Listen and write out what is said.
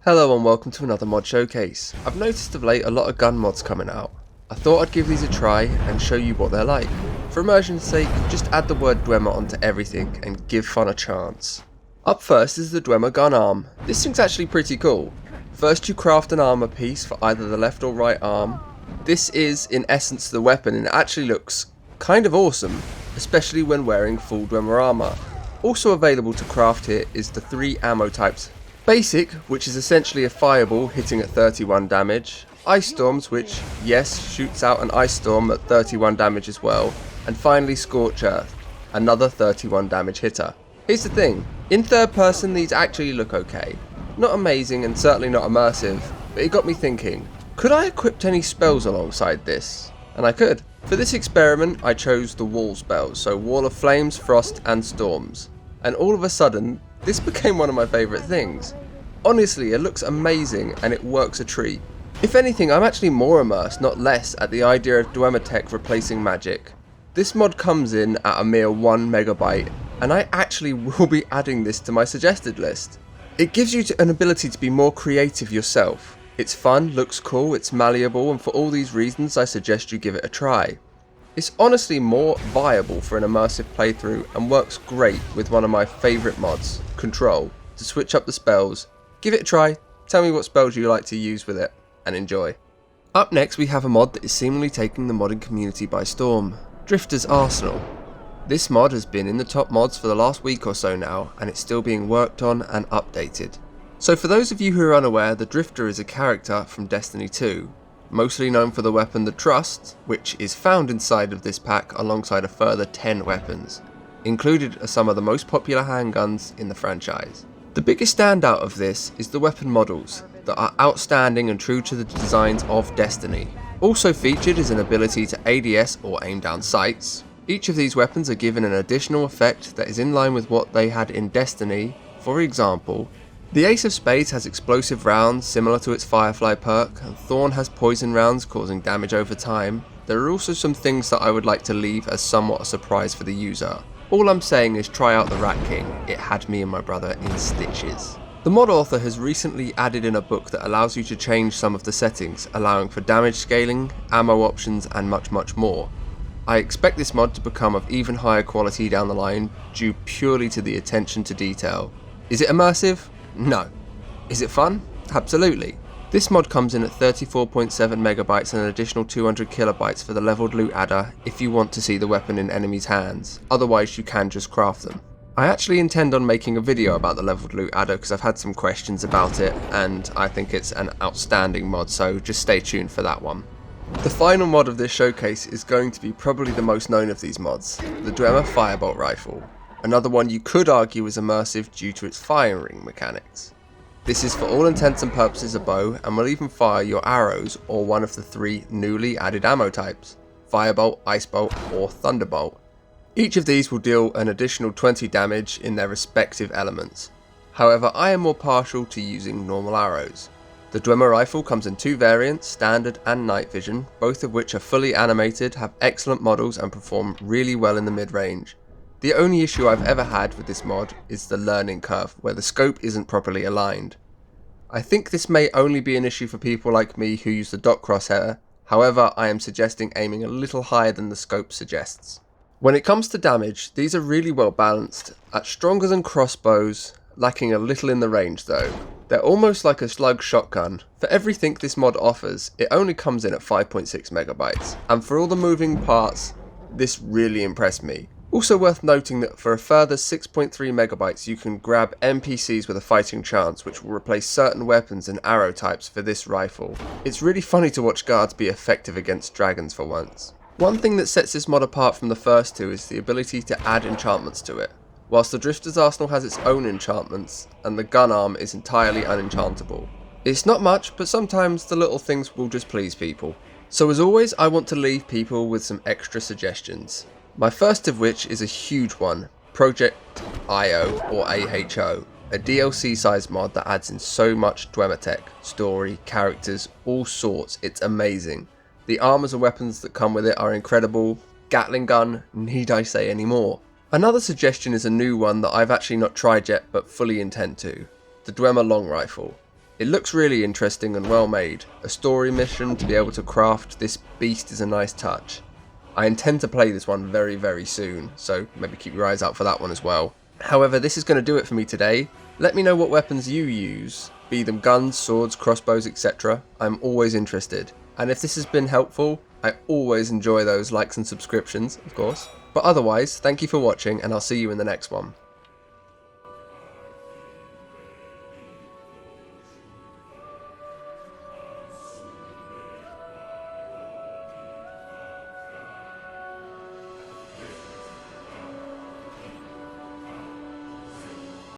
Hello and welcome to another mod showcase. I've noticed of late a lot of gun mods coming out. I thought I'd give these a try and show you what they're like. For immersion's sake, just add the word DWemer onto everything and give fun a chance. Up first is the DWemer Gun Arm. This thing's actually pretty cool. First you craft an armor piece for either the left or right arm. This is in essence the weapon and it actually looks kind of awesome, especially when wearing full DWemer armor. Also available to craft here is the 3 ammo types. Basic, which is essentially a Firebolt hitting at 31 damage, Ice Storms, which, yes, shoots out an Ice Storm at 31 damage as well, and finally Scorch Earth, another 31 damage hitter. Here's the thing, in third person these actually look okay. Not amazing and certainly not immersive, but it got me thinking, could I equip any spells alongside this? And I could. For this experiment I chose the wall spells, so Wall of Flames, Frost and Storms. And all of a sudden, this became one of my favourite things. Honestly, it looks amazing and it works a treat. If anything, I'm actually more immersed, not less, at the idea of DWemer tech replacing magic. This mod comes in at a mere 1 megabyte, and I actually will be adding this to my suggested list. It gives you an ability to be more creative yourself. It's fun, looks cool, it's malleable, and for all these reasons I suggest you give it a try. It's honestly more viable for an immersive playthrough and works great with one of my favourite mods, Control, to switch up the spells. Give it a try, tell me what spells you like to use with it, and enjoy. Up next we have a mod that is seemingly taking the modding community by storm, Drifter's Arsenal. This mod has been in the top mods for the last week or so now, and it's still being worked on and updated. So for those of you who are unaware, the Drifter is a character from Destiny 2. Mostly known for the weapon the Trust, which is found inside of this pack alongside a further 10 weapons. Included are some of the most popular handguns in the franchise. The biggest standout of this is the weapon models, that are outstanding and true to the designs of Destiny. Also featured is an ability to ADS or aim down sights. Each of these weapons are given an additional effect that is in line with what they had in Destiny. For example, the Ace of Spades has explosive rounds similar to its Firefly perk, and Thorn has poison rounds causing damage over time. There are also some things that I would like to leave as somewhat a surprise for the user. All I'm saying is try out the Rat King, it had me and my brother in stitches. The mod author has recently added in a book that allows you to change some of the settings, allowing for damage scaling, ammo options and much more. I expect this mod to become of even higher quality down the line, due purely to the attention to detail. Is it immersive? No. Is it fun? Absolutely. This mod comes in at 34.7 megabytes and an additional 200 kilobytes for the leveled loot adder if you want to see the weapon in enemies' hands, otherwise you can just craft them. I actually intend on making a video about the leveled loot adder because I've had some questions about it and I think it's an outstanding mod, so just stay tuned for that one. The final mod of this showcase is going to be probably the most known of these mods, the DWemer Firebolt rifle. Another one you could argue is immersive due to its firing mechanics. This is for all intents and purposes a bow and will even fire your arrows or one of the 3 newly added ammo types, Firebolt, Icebolt or Thunderbolt. Each of these will deal an additional 20 damage in their respective elements. However, I am more partial to using normal arrows. The DWemer rifle comes in 2 variants, standard and night vision, both of which are fully animated, have excellent models and perform really well in the mid-range. The only issue I've ever had with this mod is the learning curve, where the scope isn't properly aligned. I think this may only be an issue for people like me who use the dot crosshair, however I am suggesting aiming a little higher than the scope suggests. When it comes to damage, these are really well balanced, at stronger than crossbows, lacking a little in the range though. They're almost like a slug shotgun. For everything this mod offers, it only comes in at 5.6 megabytes, and for all the moving parts, this really impressed me. Also worth noting that for a further 6.3 megabytes you can grab NPCs with a fighting chance, which will replace certain weapons and arrow types for this rifle. It's really funny to watch guards be effective against dragons for once. One thing that sets this mod apart from the first 2 is the ability to add enchantments to it. Whilst the Drifter's Arsenal has its own enchantments, and the gun arm is entirely unenchantable. It's not much, but sometimes the little things will just please people. So as always, I want to leave people with some extra suggestions. My first of which is a huge one, Project IO or AHO, a DLC sized mod that adds in so much DWemer tech, story, characters, all sorts, it's amazing. The armors and weapons that come with it are incredible, Gatling gun, need I say any more? Another suggestion is a new one that I've actually not tried yet but fully intend to, the DWemer long rifle. It looks really interesting and well made. A story mission to be able to craft this beast is a nice touch. I intend to play this one very, very soon, so maybe keep your eyes out for that one as well. However, this is going to do it for me today. Let me know what weapons you use, be them guns, swords, crossbows, etc. I'm always interested. And if this has been helpful, I always enjoy those likes and subscriptions, of course. But otherwise, thank you for watching, and I'll see you in the next one.